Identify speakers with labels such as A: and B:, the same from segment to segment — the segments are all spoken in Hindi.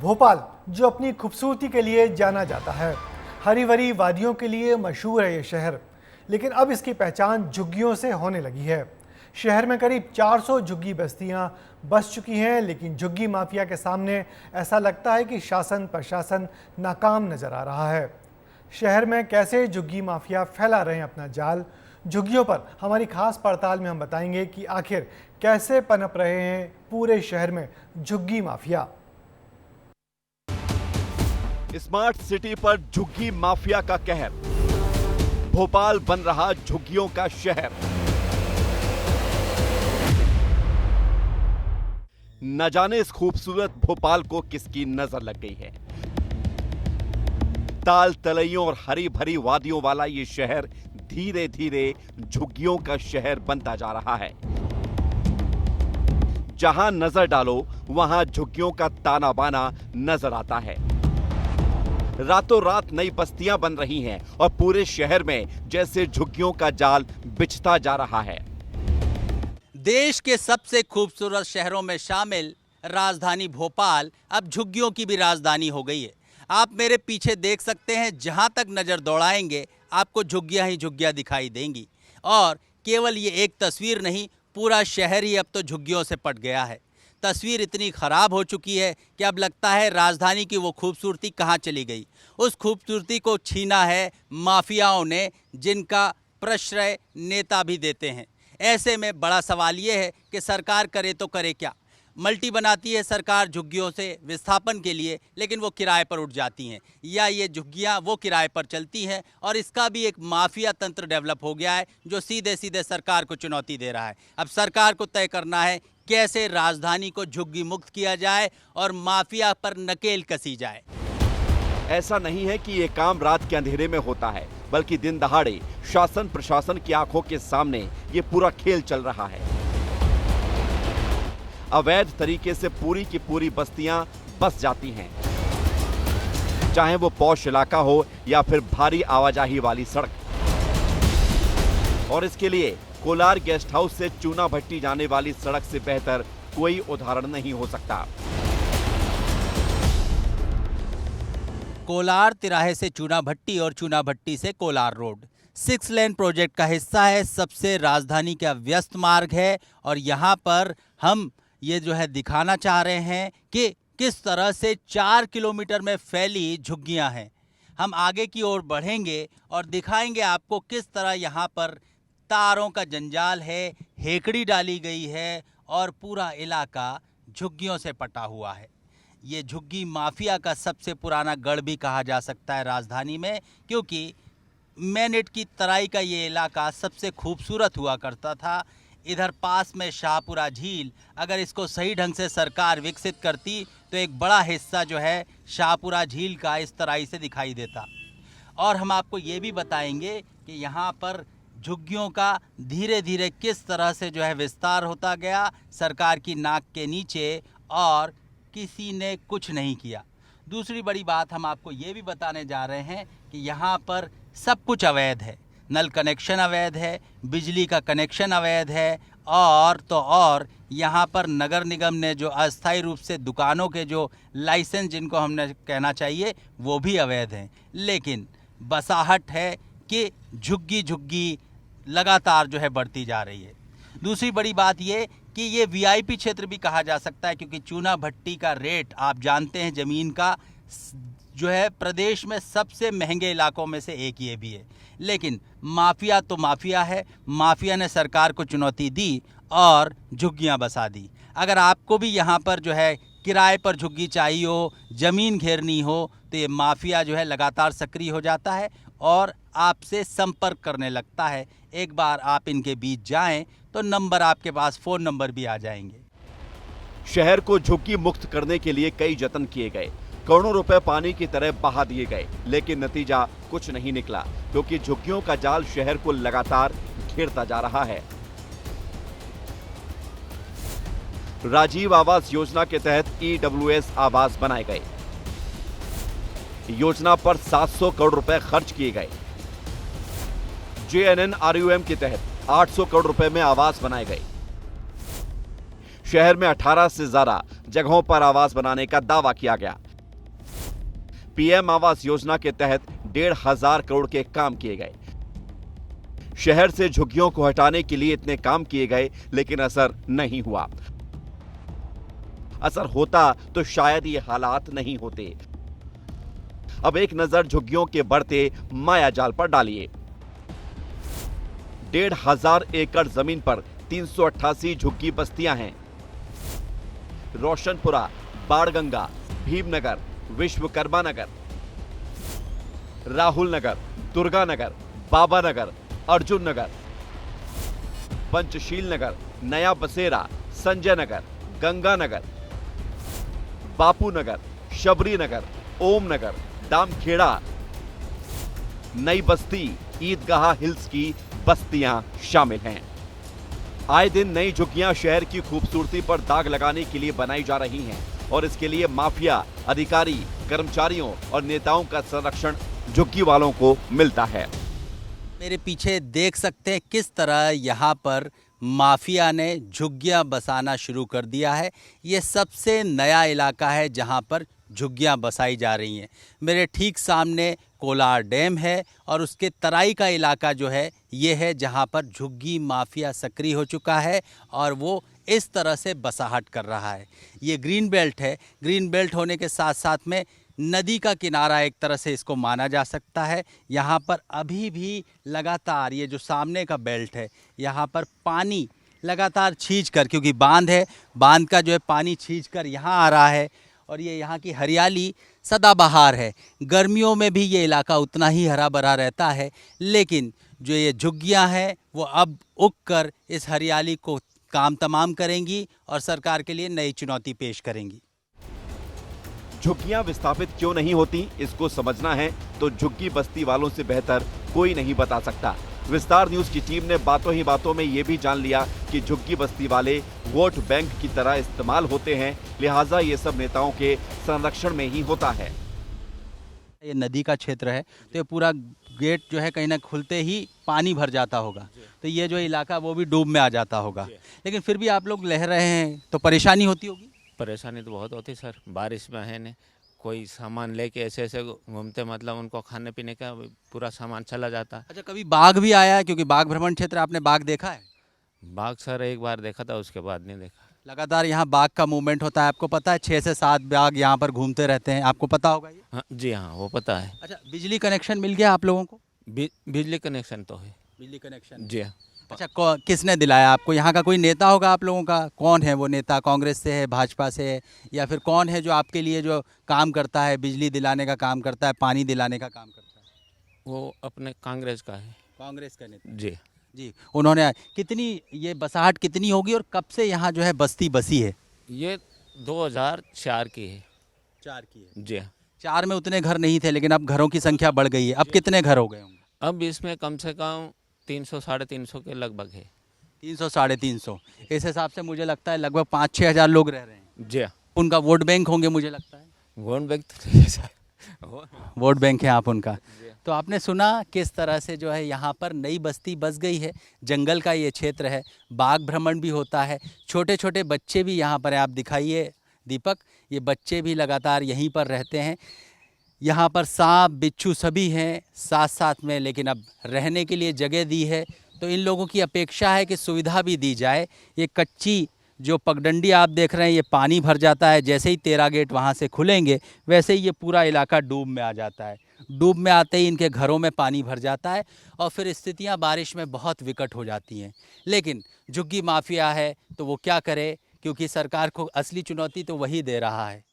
A: भोपाल, जो अपनी खूबसूरती के लिए जाना जाता है, हरी भरी वादियों के लिए मशहूर है ये शहर, लेकिन अब इसकी पहचान झुग्गियों से होने लगी है। शहर में करीब 400 झुग्गी बस्तियां बस चुकी हैं, लेकिन झुग्गी माफिया के सामने ऐसा लगता है कि शासन प्रशासन नाकाम नजर आ रहा है। शहर में कैसे झुग्गी माफिया फैला रहे हैं अपना जाल, झुग्गियों पर हमारी खास पड़ताल में हम बताएंगे कि आखिर कैसे पनप रहे हैं पूरे शहर में झुग्गी माफिया।
B: स्मार्ट सिटी पर झुग्गी माफिया का कहर, भोपाल बन रहा झुग्गियों का शहर। न जाने इस खूबसूरत भोपाल को किसकी नजर लग गई है। ताल तलैयों और हरी भरी वादियों वाला ये शहर धीरे धीरे झुग्गियों का शहर बनता जा रहा है। जहां नजर डालो वहां झुग्गियों का ताना बाना नजर आता है। रातों रात नई बस्तियां बन रही हैं और पूरे शहर में जैसे झुग्गियों का जाल बिछता जा रहा है।
C: देश के सबसे खूबसूरत शहरों में शामिल राजधानी भोपाल अब झुग्गियों की भी राजधानी हो गई है। आप मेरे पीछे देख सकते हैं, जहां तक नजर दौड़ाएंगे आपको झुग्गियां ही झुग्गियां दिखाई देंगी। और केवल ये एक तस्वीर नहीं, पूरा शहर ही अब तो झुग्गियों से पट गया है। तस्वीर इतनी खराब हो चुकी है कि अब लगता है राजधानी की वो खूबसूरती कहाँ चली गई। उस खूबसूरती को छीना है माफियाओं ने, जिनका प्रश्रय नेता भी देते हैं। ऐसे में बड़ा सवाल ये है कि सरकार करे तो करे क्या। मल्टी बनाती है सरकार झुग्गियों से विस्थापन के लिए, लेकिन वो किराए पर उठ जाती हैं, या ये झुग्गियां वो किराए पर चलती हैं। और इसका भी एक माफिया तंत्र डेवलप हो गया है जो सीधे सीधे सरकार को चुनौती दे रहा है। अब सरकार को तय करना है कैसे राजधानी को झुग्गी मुक्त किया जाए और माफिया पर नकेल कसी जाए।
B: ऐसा नहीं है कि ये काम रात के अंधेरे में होता है, बल्कि दिन दहाड़े शासन प्रशासन की आंखों के सामने ये पूरा खेल चल रहा है। अवैध तरीके से पूरी की पूरी बस्तियां बस जाती हैं, चाहे वो पॉश इलाका हो या फिर भारी आवाजाही वाली सड़क। और इसके लिए कोलार गेस्ट हाउस से चूना भट्टी जाने वाली सड़क से बेहतर कोई उदाहरण नहीं हो सकता।
C: कोलार तिराहे से चूना भट्टी और चूना भट्टी से कोलार रोड 6 लेन प्रोजेक्ट का हिस्सा है। सबसे राजधानी का व्यस्त मार्ग है और यहाँ पर हम ये जो है दिखाना चाह रहे हैं कि किस तरह से 4 किलोमीटर में फैली झुग्गियाँ हैं। हम आगे की ओर बढ़ेंगे और दिखाएंगे आपको किस तरह यहाँ पर तारों का जंजाल है, हेकड़ी डाली गई है और पूरा इलाका झुग्गियों से पटा हुआ है। ये झुग्गी माफिया का सबसे पुराना गढ़ भी कहा जा सकता है राजधानी में, क्योंकि मैनेट की तराई का ये इलाका सबसे खूबसूरत हुआ करता था। इधर पास में शाहपुरा झील, अगर इसको सही ढंग से सरकार विकसित करती तो एक बड़ा हिस्सा जो है शाहपुरा झील का इस तराई से दिखाई देता। और हम आपको ये भी बताएंगे कि यहाँ पर झुग्गियों का धीरे धीरे किस तरह से जो है विस्तार होता गया सरकार की नाक के नीचे, और किसी ने कुछ नहीं किया। दूसरी बड़ी बात हम आपको ये भी बताने जा रहे हैं कि यहाँ पर सब कुछ अवैध है। नल कनेक्शन अवैध है, बिजली का कनेक्शन अवैध है, और तो और यहाँ पर नगर निगम ने जो अस्थायी रूप से दुकानों के जो लाइसेंस, जिनको हमने कहना चाहिए, वो भी अवैध हैं। लेकिन बसाहट है कि झुग्गी झुग्गी लगातार जो है बढ़ती जा रही है। दूसरी बड़ी बात ये कि ये वीआईपी क्षेत्र भी कहा जा सकता है, क्योंकि चूना भट्टी का रेट आप जानते हैं ज़मीन का जो है प्रदेश में सबसे महंगे इलाकों में से एक ये भी है। लेकिन माफिया तो माफिया है, माफिया ने सरकार को चुनौती दी और झुग्गियां बसा दी। अगर आपको भी यहाँ पर जो है किराए पर झुग्गी चाहिए हो, ज़मीन घेरनी हो, तो ये माफिया जो है लगातार सक्रिय हो जाता है और आपसे संपर्क करने लगता है। एक बार आप इनके बीच जाएं तो नंबर आपके पास, फ़ोन नंबर भी आ जाएंगे।
B: शहर को झुग्गी मुक्त करने के लिए कई जतन किए गए, करोड़ों रुपए पानी की तरह बहा दिए गए, लेकिन नतीजा कुछ नहीं निकला, क्योंकि झुग्गियों का जाल शहर को लगातार घेरता जा रहा है। राजीव आवास योजना के तहत EWS आवास बनाए गए। योजना पर 700 करोड़ रुपए खर्च किए गए। JNNRUM के तहत 800 करोड़ रुपए में आवास बनाए गए। शहर में 18 से ज्यादा जगहों पर आवास बनाने का दावा किया गया। पीएम आवास योजना के तहत 1,500 करोड़ के काम किए गए। शहर से झुग्गियों को हटाने के लिए इतने काम किए गए, लेकिन असर नहीं हुआ। असर होता तो शायद ये हालात नहीं होते। अब एक नजर झुग्गियों के बढ़ते मायाजाल पर डालिए। 1,500 एकड़ जमीन पर 388 झुग्गी बस्तियां हैं। रोशनपुरा, बाणगंगा, भीमनगर, विश्वकर्मा नगर, राहुल नगर, दुर्गा नगर, बाबा नगर, अर्जुन नगर, पंचशील नगर, नया बसेरा, संजय नगर, गंगा नगर, बापू नगर, शबरी नगर, ओम नगर, दामखेड़ा, नई बस्ती, ईदगाह हिल्स की बस्तियां शामिल हैं। आए दिन नई झुग्गियां शहर की खूबसूरती पर दाग लगाने के लिए बनाई जा रही हैं और इसके लिए माफिया, अधिकारी, कर्मचारियों और नेताओं का संरक्षण झुग्गी वालों को मिलता है।
C: मेरे पीछे देख सकते हैं किस तरह यहाँ पर माफिया ने झुग्गियाँ बसाना शुरू कर दिया है। ये सबसे नया इलाका है जहाँ पर झुग्गियाँ बसाई जा रही हैं। मेरे ठीक सामने कोलार डैम है और उसके तराई का इलाका जो है ये है जहाँ पर झुग्गी माफिया सक्रिय हो चुका है और वो इस तरह से बसाहट कर रहा है। ये ग्रीन बेल्ट है। ग्रीन बेल्ट होने के साथ साथ में नदी का किनारा एक तरह से इसको माना जा सकता है। यहाँ पर अभी भी लगातार ये जो सामने का बेल्ट है यहाँ पर पानी लगातार खींचकर, क्योंकि बांध है, बांध का जो है पानी खींचकर यहाँ आ रहा है और ये यहाँ की हरियाली सदाबहार है। गर्मियों में भी ये इलाका उतना ही हरा भरा रहता है, लेकिन जो ये झुग्गियाँ हैं वो अब उग कर इस हरियाली को काम तमाम करेंगी और सरकार के लिए नई चुनौती पेश करेंगी।
B: झुग्गियां विस्थापित क्यों नहीं होती, इसको समझना है तो झुग्गी बस्ती वालों से बेहतर कोई नहीं बता सकता। विस्तार न्यूज की टीम ने बातों ही बातों में ये भी जान लिया कि झुग्गी बस्ती वाले वोट बैंक की तरह इस्तेमाल होते हैं, लिहाजा ये सब नेताओं के संरक्षण में ही होता है।
C: ये नदी का क्षेत्र है तो ये पूरा गेट जो है कहीं ना खुलते ही पानी भर जाता होगा, तो ये जो इलाका वो भी डूब में आ जाता होगा। लेकिन फिर भी आप लोग लह रहे हैं तो परेशानी होती होगी।
D: परेशानी तो बहुत होती सर, बारिश में है न, कोई सामान लेके ऐसे ऐसे घूमते, मतलब उनको खाने पीने का पूरा सामान चला जाता है।
C: अच्छा, कभी बाघ भी आया है? क्योंकि बाघ भ्रमण क्षेत्र, आपने बाघ देखा है?
D: बाघ सर एक बार देखा था, उसके बाद नहीं देखा।
C: लगातार यहाँ बाघ का मूवमेंट होता है, आपको पता है? 6 से 7 बाघ यहाँ पर घूमते रहते हैं, आपको पता होगा ये?
D: हाँ जी हाँ, वो पता है।
C: अच्छा, बिजली कनेक्शन मिल गया आप लोगों को?
D: बिजली कनेक्शन तो है।
C: बिजली कनेक्शन
D: जी हाँ।
C: अच्छा, किसने दिलाया आपको? यहाँ का कोई नेता होगा आप लोगों का? कौन है वो नेता? कांग्रेस से है, भाजपा से है, या फिर कौन है जो आपके लिए जो काम करता है, बिजली दिलाने का काम करता है, पानी दिलाने का काम करता है?
D: वो अपने कांग्रेस का है।
C: कांग्रेस का नेता
D: जी
C: जी। उन्होंने कितनी ये बसाहट कितनी होगी और कब से यहाँ जो है बस्ती बसी है?
D: ये 2004 की है।
C: 4 की है।
D: जी हाँ।
C: 4 में उतने घर नहीं थे, लेकिन अब घरों की संख्या बढ़ गई है। अब कितने घर हो गए होंगे?
D: अब इसमें कम से कम 300 साढ़े 300 के लगभग है।
C: 300 साढ़े 300। इस हिसाब से मुझे लगता है लगभग 5-6 हज़ार लोग रह रहे हैं।
D: जी हाँ।
C: उनका वोट बैंक होंगे मुझे लगता है।
D: वोट बैंक तो नहीं है सर।
C: वोट बैंक है आप उनका। तो आपने सुना किस तरह से जो है यहाँ पर नई बस्ती बस गई है। जंगल का ये क्षेत्र है, बाघ भ्रमण भी होता है, छोटे छोटे बच्चे भी यहाँ पर है। आप दिखाइए दीपक, ये बच्चे भी लगातार यहीं पर रहते हैं। यहाँ पर सांप बिच्छू सभी हैं साथ साथ में, लेकिन अब रहने के लिए जगह दी है तो इन लोगों की अपेक्षा है कि सुविधा भी दी जाए। ये कच्ची जो पगडंडी आप देख रहे हैं, ये पानी भर जाता है। जैसे ही 13 गेट वहाँ से खुलेंगे वैसे ही ये पूरा इलाका डूब में आ जाता है। डूब में आते ही इनके घरों में पानी भर जाता है और फिर स्थितियाँ बारिश में बहुत विकट हो जाती हैं। लेकिन झुग्गी माफिया है तो वो क्या करे, क्योंकि सरकार को असली चुनौती तो वही दे रहा है।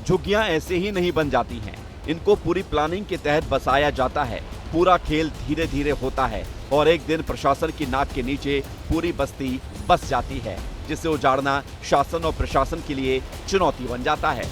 B: झुग्गियां ऐसे ही नहीं बन जाती हैं, इनको पूरी प्लानिंग के तहत बसाया जाता है। पूरा खेल धीरे धीरे होता है और एक दिन प्रशासन की नाक के नीचे पूरी बस्ती बस जाती है, जिसे उजाड़ना शासन और प्रशासन के लिए चुनौती बन जाता है।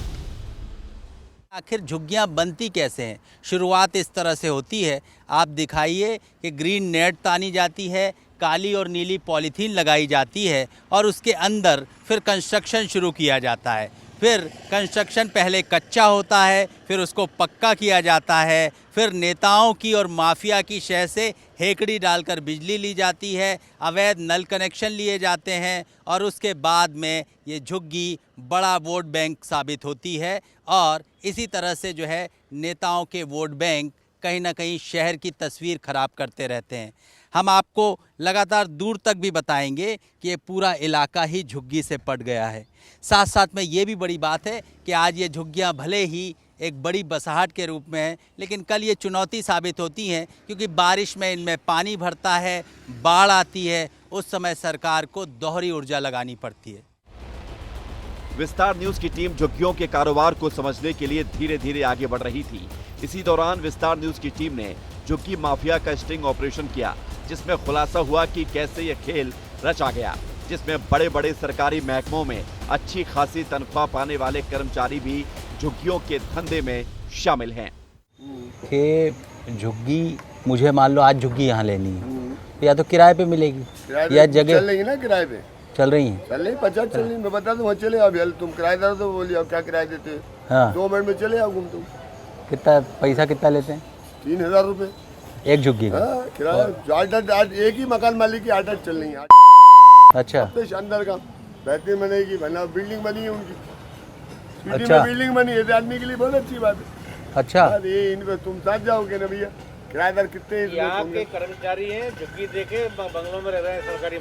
C: आखिर झुग्गियां बनती कैसे हैं? शुरुआत इस तरह से होती है। आप दिखाइए कि ग्रीन नेट तानी जाती है, काली और नीली पॉलीथीन लगाई जाती है और उसके अंदर फिर कंस्ट्रक्शन शुरू किया जाता है। फिर कंस्ट्रक्शन पहले कच्चा होता है, फिर उसको पक्का किया जाता है, फिर नेताओं की और माफिया की शह से हेकड़ी डालकर बिजली ली जाती है, अवैध नल कनेक्शन लिए जाते हैं और उसके बाद में ये झुग्गी बड़ा वोट बैंक साबित होती है। और इसी तरह से जो है नेताओं के वोट बैंक कहीं ना कहीं शहर की तस्वीर खराब करते रहते हैं। हम आपको लगातार दूर तक भी बताएंगे कि ये पूरा इलाका ही झुग्गी से पट गया है। साथ साथ में ये भी बड़ी बात है कि आज ये झुग्गियाँ भले ही एक बड़ी बसाहट के रूप में हैं, लेकिन कल ये चुनौती साबित होती हैं, क्योंकि बारिश में इनमें पानी भरता है, बाढ़ आती है, उस समय सरकार को दोहरी ऊर्जा लगानी पड़ती है।
B: विस्तार न्यूज की टीम झुग्गियों के कारोबार को समझने के लिए धीरे धीरे आगे बढ़ रही थी। इसी दौरान विस्तार न्यूज की टीम ने झुग्गी माफिया का स्टिंग ऑपरेशन किया, जिसमें खुलासा हुआ कि कैसे यह खेल रचा गया, जिसमें बड़े बड़े सरकारी महकमों में अच्छी खासी तनख्वाह पाने वाले कर्मचारी भी झुग्गियों के धंधे में शामिल हैं।
C: कि झुग्गी, मुझे मान लो आज झुग्गी यहाँ लेनी है, या तो किराए पे मिलेगी या जगह
E: चल रही है ना, किराए पे
C: चल रही है।
E: चल रही 50 चल रही, मैं बता दूं वहाँ चले अब यार, तुम किराएदार तो बोलिए अब क्या किराया देते हो।
C: हाँ,
E: 2 मिनट में चले आओ घूम तुम।
C: कितना पैसा कितना लेते हैं?
E: 3000 रुपए
C: एक झुग्गी का?
E: हाँ, किराया। एक ही मकान मालिक की 8 चल रही है।
C: अच्छा,
E: तो शानदार काम, बेहतरीन बनेगी, बना बिल्डिंग बनी है उनकी, सिटी
C: अच्छा।
E: में बिल्डिंग बनी है, तो आदमी के लिए बहुत अच्छी बात है।
C: अच्छा,
E: ये इनको तुम साथ जाओगे ना भैया, किराएदार कितने हैं?
F: यहाँ के कर्मचारी हैं, झुग्गी देके बंगलों में रह रहे हैं सरकारी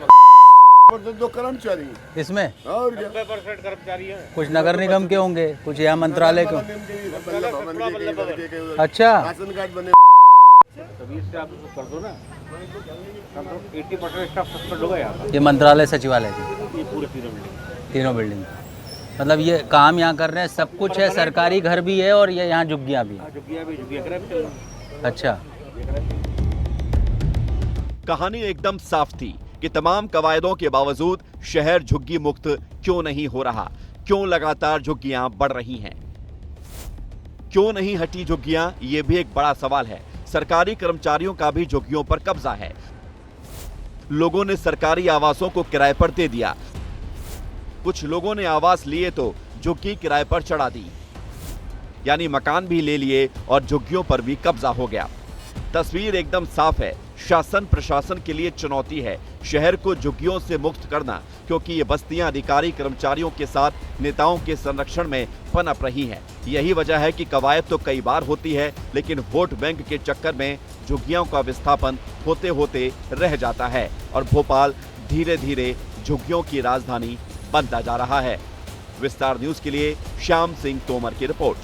E: तो कर्मचारी हैं।
C: इसमें
E: और क्या?
F: 90% कर्मचारी हैं।
C: कुछ नगर निगम के होंगे, कुछ यहाँ मंत्रालय के। अच्छा,
E: राशन कार्ड बने।
F: तभी इससे आप उसको कर दो ना, 80% स्टाफ सस्पेंड होगा यहाँ
C: ये मंत्रालय सचिवालय के
F: ये पूरे
C: तीनों बिल्डिंग। मतलब ये काम यहाँ कर रहे हैं, सब कुछ है, सरकारी घर भी है और ये यहाँ झुग्गियाँ भी हैं।
F: झुग्गियाँ कर।
C: अच्छा,
B: कहानी एकदम साफ थी कि तमाम कवायदों के बावजूद शहर झुग्गी मुक्त क्यों नहीं हो रहा, क्यों लगातार झुग्गियां बढ़ रही हैं, क्यों नहीं हटी झुग्गियां, ये भी एक बड़ा सवाल है। सरकारी कर्मचारियों का भी झुग्गियों पर कब्जा है। लोगों ने सरकारी आवासों को किराए पर दे दिया, कुछ लोगों ने आवास लिए तो झुग्गी किराए पर चढ़ा दी, यानी मकान भी ले लिए और झुग्गियों पर भी कब्जा हो गया। तस्वीर एकदम साफ है। शासन प्रशासन के लिए चुनौती है शहर को झुग्गियों से मुक्त करना, क्योंकि ये बस्तियां अधिकारी कर्मचारियों के साथ नेताओं के संरक्षण में पनप रही हैं। यही वजह है कि कवायद तो कई बार होती है, लेकिन वोट बैंक के चक्कर में झुग्गियों का विस्थापन होते होते रह जाता है और भोपाल धीरे धीरे झुग्गियों की राजधानी बनता जा रहा है। विस्तार न्यूज के लिए श्याम सिंह तोमर की रिपोर्ट।